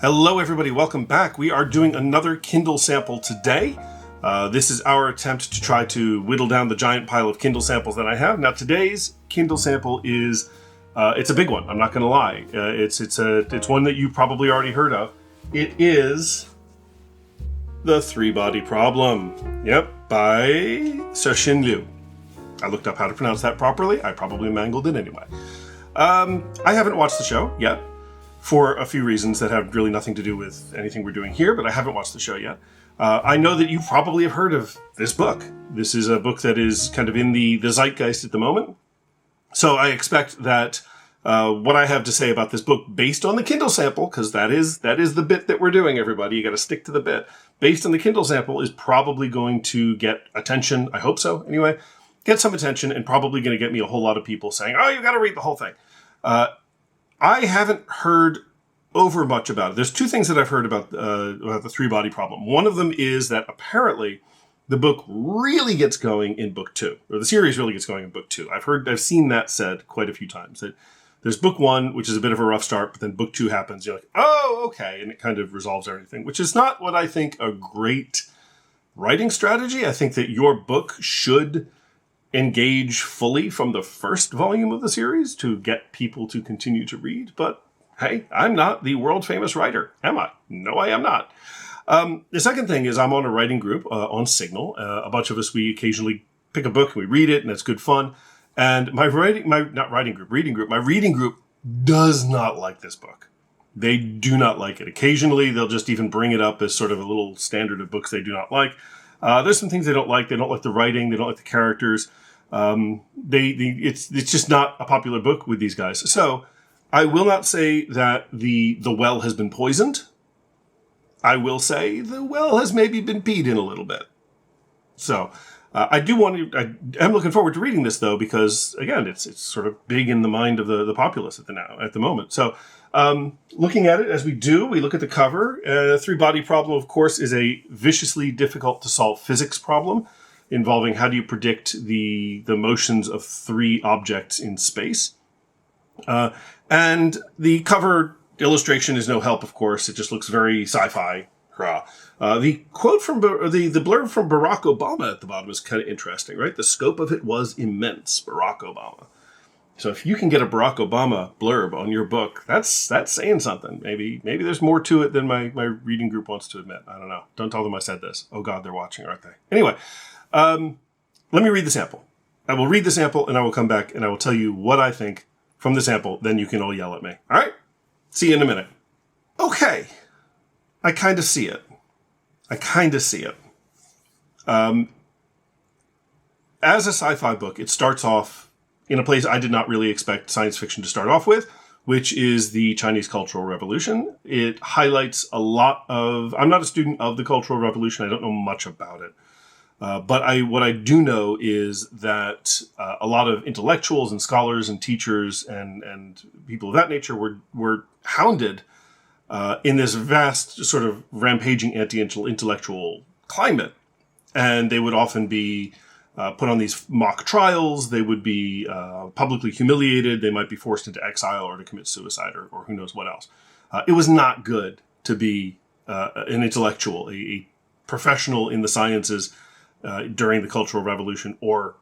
Hello everybody, welcome back. We are doing another Kindle sample today. This is our attempt to try to whittle down the giant pile of Kindle samples that I have. Now today's Kindle sample is, it's a big one, I'm not going to lie. It's one that you probably already heard of. It is The Three-Body Problem. Yep, by Cixin Liu. I looked up how to pronounce that properly. I probably mangled it anyway. I haven't watched the show yet, for a few reasons that have really nothing to do with anything we're doing here, but I haven't watched the show yet. I know that you probably have heard of this book. This is a book that is kind of in the zeitgeist at the moment. So I expect that what I have to say about this book, based on the Kindle sample, because that is the bit that we're doing, everybody. You got to stick to the bit. Based on the Kindle sample, is probably going to get attention. I hope so, anyway. Get some attention, and probably going to get me a whole lot of people saying, oh, you got to read the whole thing. I haven't heard over much about it. There's two things that I've heard about the Three-Body Problem. One of them is that apparently the book really gets going in book 2, or the series really gets going in book 2. I've seen that said quite a few times, that there's book 1, which is a bit of a rough start, but then book 2 happens. You're like, oh, okay, and it kind of resolves everything, which is not what I think a great writing strategy. I think that your book should engage fully from the first volume of the series to get people to continue to read. But hey, I'm not the world famous writer, am I? No, I am not. The second thing is I'm on a writing group on Signal. A bunch of us, we occasionally pick a book and we read it, and it's good fun. And my reading group does not like this book. They do not like it. Occasionally, they'll just even bring it up as sort of a little standard of books they do not like. There's some things they don't like. They don't like the writing. They don't like the characters. It's just not a popular book with these guys. So I will not say that the well has been poisoned. I will say the well has maybe been peed in a little bit. So I am looking forward to reading this though, because again, it's sort of big in the mind of the populace at the moment. So looking at it as we look at the cover. Three-Body Problem, of course, is a viciously difficult to solve physics problem involving how do you predict the motions of 3 objects in space. And the cover illustration is no help, of course. It just looks very sci-fi. The quote from the blurb from Barack Obama at the bottom is kind of interesting, right? The scope of it was immense, Barack Obama. So if you can get a Barack Obama blurb on your book, that's saying something. Maybe there's more to it than my reading group wants to admit. I don't know. Don't tell them I said this. Oh God, they're watching, aren't they? Anyway, let me read the sample. I will read the sample and I will come back and I will tell you what I think from the sample. Then you can all yell at me. All right? See you in a minute. Okay. I kind of see it. As a sci-fi book, it starts off in a place I did not really expect science fiction to start off with, which is the Chinese Cultural Revolution. It highlights a lot of... I'm not a student of the Cultural Revolution. I don't know much about it. But what I do know is that a lot of intellectuals and scholars and teachers and people of that nature were hounded in this vast sort of rampaging anti-intellectual climate. And they would often be put on these mock trials. They would be publicly humiliated. They might be forced into exile or to commit suicide or who knows what else. It was not good to be an intellectual, a professional in the sciences during the Cultural Revolution or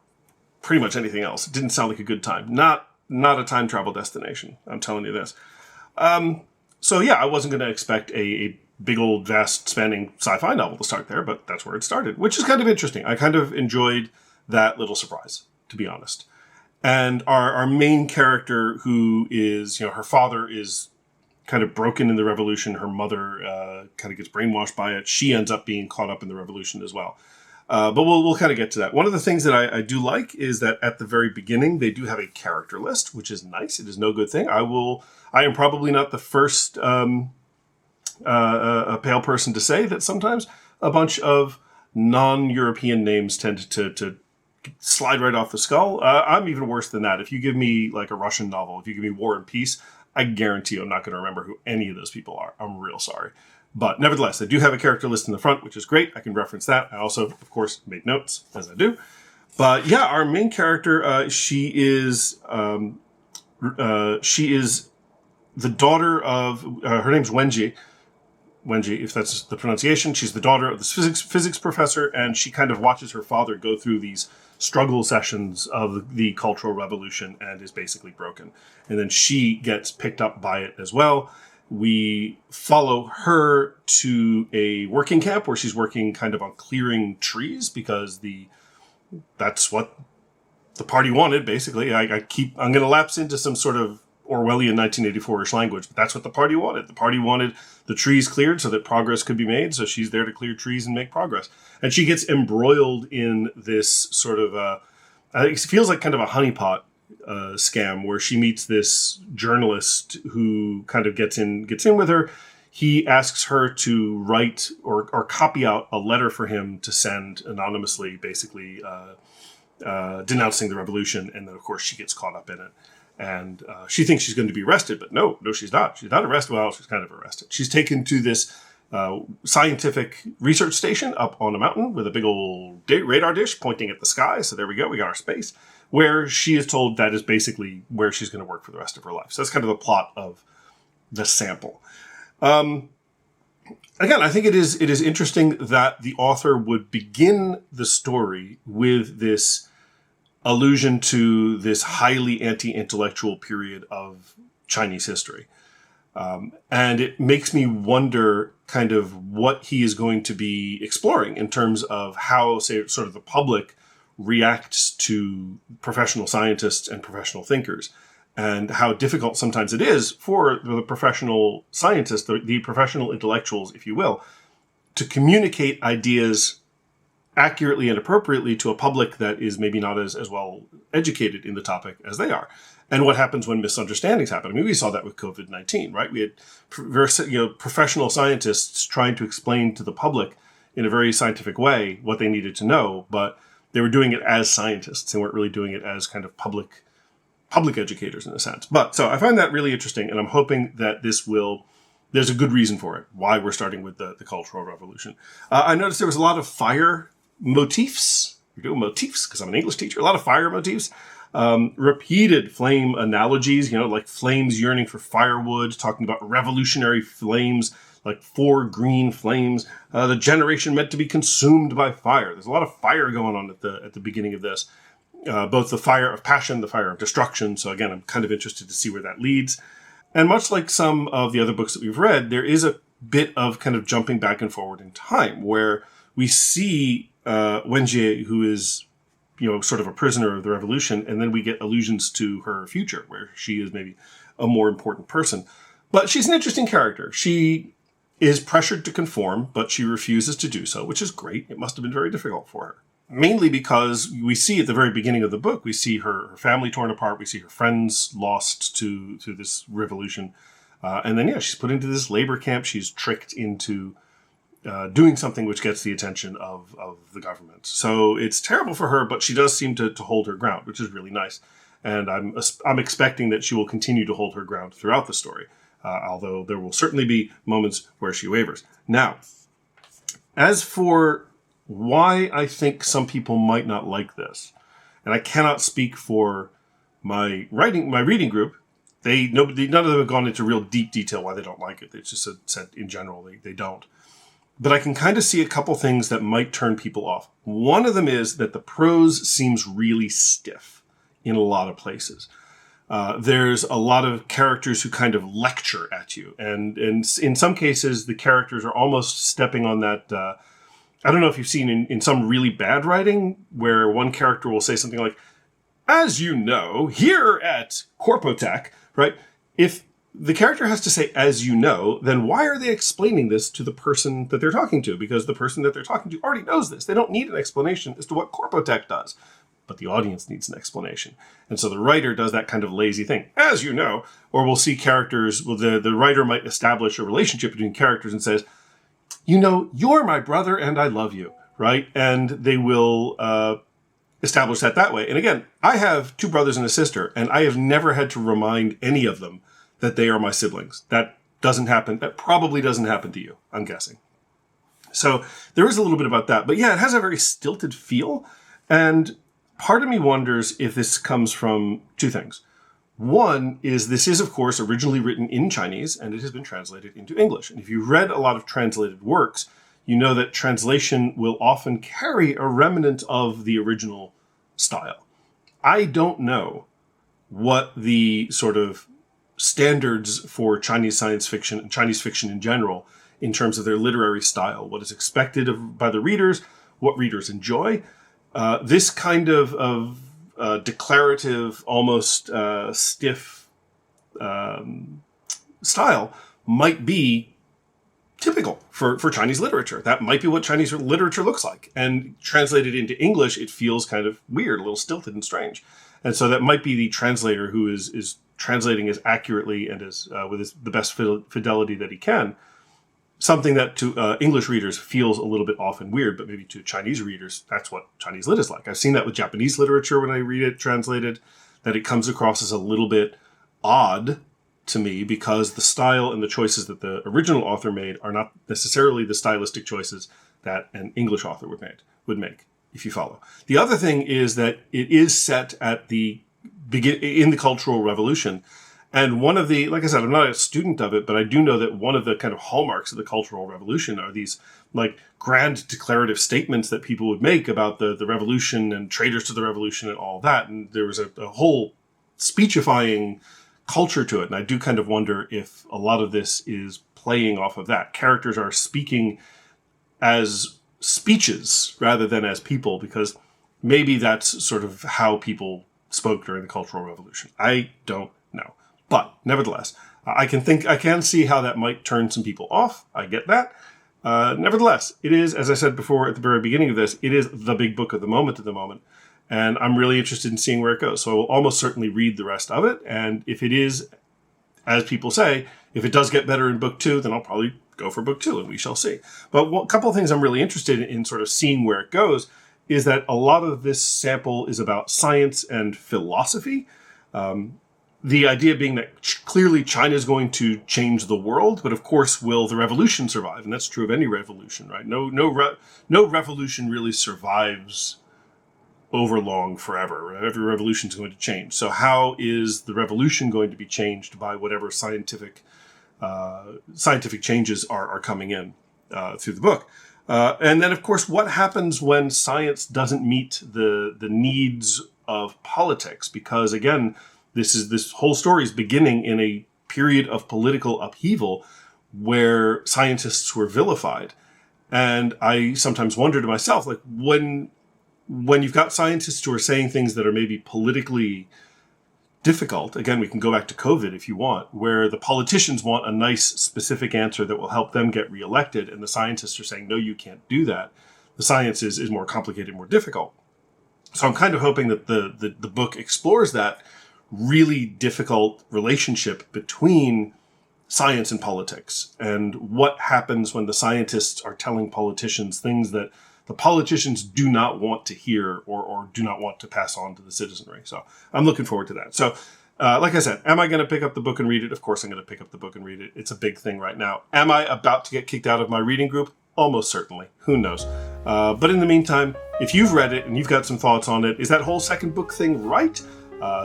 pretty much anything else. It didn't sound like a good time. Not a time travel destination. I'm telling you this. So yeah, I wasn't going to expect a big old vast spanning sci-fi novel to start there, but that's where it started, which is kind of interesting. I kind of enjoyed that little surprise, to be honest. And our main character, who is, her father is kind of broken in the revolution. Her mother kind of gets brainwashed by it. She ends up being caught up in the revolution as well. But we'll kind of get to that. One of the things that I do like is that at the very beginning, they do have a character list, which is nice. It is no good thing. I am probably not the first a pale person to say that sometimes a bunch of non-European names tend to slide right off the skull. I'm even worse than that. If you give me like a Russian novel, if you give me War and Peace, I guarantee you I'm not going to remember who any of those people are. I'm real sorry. But nevertheless, they do have a character list in the front, which is great. I can reference that. I also, of course, made notes as I do. But yeah, our main character, she is the daughter of, her name's Wenji, Wenji, if that's the pronunciation. She's the daughter of the physics professor, and she kind of watches her father go through these struggle sessions of the Cultural Revolution and is basically broken. And then she gets picked up by it as well. We follow her to a working camp where she's working kind of on clearing trees because that's what the party wanted, basically. I'm going to lapse into some sort of Orwellian 1984-ish language, but that's what the party wanted. The party wanted the trees cleared so that progress could be made, so she's there to clear trees and make progress. And she gets embroiled in this sort of, it feels like kind of a honeypot scam where she meets this journalist who kind of gets in with her. He asks her to write or copy out a letter for him to send anonymously, basically denouncing the revolution, and then of course she gets caught up in it. And she thinks she's going to be arrested, but no, she's not. She's not arrested. Well, she's kind of arrested. She's taken to this scientific research station up on a mountain with a big old radar dish pointing at the sky. So there we go. We got our space, where she is told that is basically where she's going to work for the rest of her life. So that's kind of the plot of the sample. Again, I think it is interesting that the author would begin the story with this allusion to this highly anti-intellectual period of Chinese history. And it makes me wonder kind of what he is going to be exploring in terms of how, say, sort of the public reacts to professional scientists and professional thinkers, and how difficult sometimes it is for the professional scientists, the professional intellectuals, if you will, to communicate ideas accurately and appropriately to a public that is maybe not as well educated in the topic as they are. And what happens when misunderstandings happen? I mean, we saw that with COVID-19, right? We had professional scientists trying to explain to the public in a very scientific way what they needed to know, but they were doing it as scientists and weren't really doing it as kind of public educators in a sense. But so I find that really interesting, and I'm hoping that there's a good reason for it, why we're starting with the Cultural Revolution. I noticed there was a lot of fire motifs. We're doing motifs because I'm an English teacher. A lot of fire motifs. Repeated flame analogies, like flames yearning for firewood, talking about revolutionary flames, like 4 green flames, the generation meant to be consumed by fire. There's a lot of fire going on at the beginning of this. Both the fire of passion, the fire of destruction. So again, I'm kind of interested to see where that leads. And much like some of the other books that we've read, there is a bit of kind of jumping back and forward in time where we see Wenjie, who is, sort of a prisoner of the revolution, and then we get allusions to her future, where she is maybe a more important person. But she's an interesting character. She is pressured to conform, but she refuses to do so, which is great. It must have been very difficult for her. Mainly because we see at the very beginning of the book, we see her family torn apart, we see her friends lost to this revolution. And then, she's put into this labor camp. She's tricked into doing something which gets the attention of the government. So it's terrible for her, but she does seem to hold her ground, which is really nice. And I'm expecting that she will continue to hold her ground throughout the story, although there will certainly be moments where she wavers. Now, as for why I think some people might not like this, and I cannot speak for my reading group. None of them have gone into real deep detail why they don't like it. They just said in general they don't. But I can kind of see a couple things that might turn people off. One of them is that the prose seems really stiff in a lot of places. There's a lot of characters who kind of lecture at you. And in some cases, the characters are almost stepping on that... I don't know if you've seen in some really bad writing where one character will say something like, as you know, here at Corpotech, right? If the character has to say, as you know, then why are they explaining this to the person that they're talking to? Because the person that they're talking to already knows this. They don't need an explanation as to what Corpotech does. But the audience needs an explanation. And so the writer does that kind of lazy thing, as you know. Or we'll see characters, the writer might establish a relationship between characters and says, you're my brother and I love you, right? And they will establish that way. And again, I have 2 brothers and a sister, and I have never had to remind any of them that they are my siblings. That doesn't happen. That probably doesn't happen to you, I'm guessing. So there is a little bit about that. But yeah, it has a very stilted feel. And part of me wonders if this comes from 2 things. One is this is, of course, originally written in Chinese, and it has been translated into English. And if you've read a lot of translated works, you know that translation will often carry a remnant of the original style. I don't know what the sort of standards for Chinese science fiction and Chinese fiction in general in terms of their literary style, what is expected by the readers, what readers enjoy. This kind of declarative, almost stiff style might be typical for Chinese literature. That might be what Chinese literature looks like. And translated into English, it feels kind of weird, a little stilted and strange. And so that might be the translator who is translating as accurately and as with the best fidelity that he can. Something that to English readers feels a little bit off and weird, but maybe to Chinese readers, that's what Chinese lit is like. I've seen that with Japanese literature when I read it translated, that it comes across as a little bit odd to me because the style and the choices that the original author made are not necessarily the stylistic choices that an English author would make, if you follow. The other thing is that it is set at in the Cultural Revolution. And one of the, like I said, I'm not a student of it, but I do know that one of the kind of hallmarks of the Cultural Revolution are these like grand declarative statements that people would make about the revolution and traitors to the revolution and all that. And there was a whole speechifying culture to it. And I do kind of wonder if a lot of this is playing off of that. Characters are speaking as speeches rather than as people, because maybe that's sort of how people spoke during the Cultural Revolution. I don't know. But nevertheless, I can see how that might turn some people off. I get that. Nevertheless, it is, as I said before at the very beginning of this, it is the big book of the moment at the moment. And I'm really interested in seeing where it goes. So I will almost certainly read the rest of it. And if it is, as people say, if it does get better in book 2, then I'll probably go for book 2 and we shall see. But a couple of things I'm really interested in sort of seeing where it goes is that a lot of this sample is about science and philosophy. The idea being that clearly China is going to change the world, but of course, will the revolution survive? And that's true of any revolution, right? No revolution really survives over long forever. Every revolution is going to change. So how is the revolution going to be changed by whatever scientific changes are coming in through the book? And then, of course, what happens when science doesn't meet the needs of politics? Because again, this whole story is beginning in a period of political upheaval where scientists were vilified. And I sometimes wonder to myself, like, when you've got scientists who are saying things that are maybe politically difficult, again, we can go back to COVID if you want, where the politicians want a nice specific answer that will help them get reelected, and the scientists are saying, no, you can't do that. The science is more complicated, more difficult. So I'm kind of hoping that the book explores that really difficult relationship between science and politics, and what happens when the scientists are telling politicians things that the politicians do not want to hear or do not want to pass on to the citizenry. So I'm looking forward to that. So like I said, am I going to pick up the book and read it? Of course I'm going to pick up the book and read it. It's a big thing right now. Am I about to get kicked out of my reading group? Almost certainly. Who knows? But in the meantime, if you've read it and you've got some thoughts on it, is that whole second book thing right?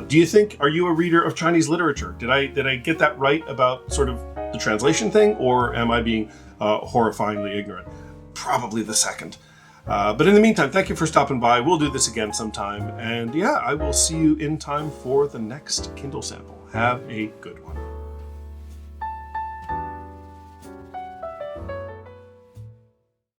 Do you think, are you a reader of Chinese literature? Did I get that right about sort of the translation thing, or am I being horrifyingly ignorant? Probably the second. But in the meantime, thank you for stopping by. We'll do this again sometime. And yeah, I will see you in time for the next Kindle sample. Have a good one.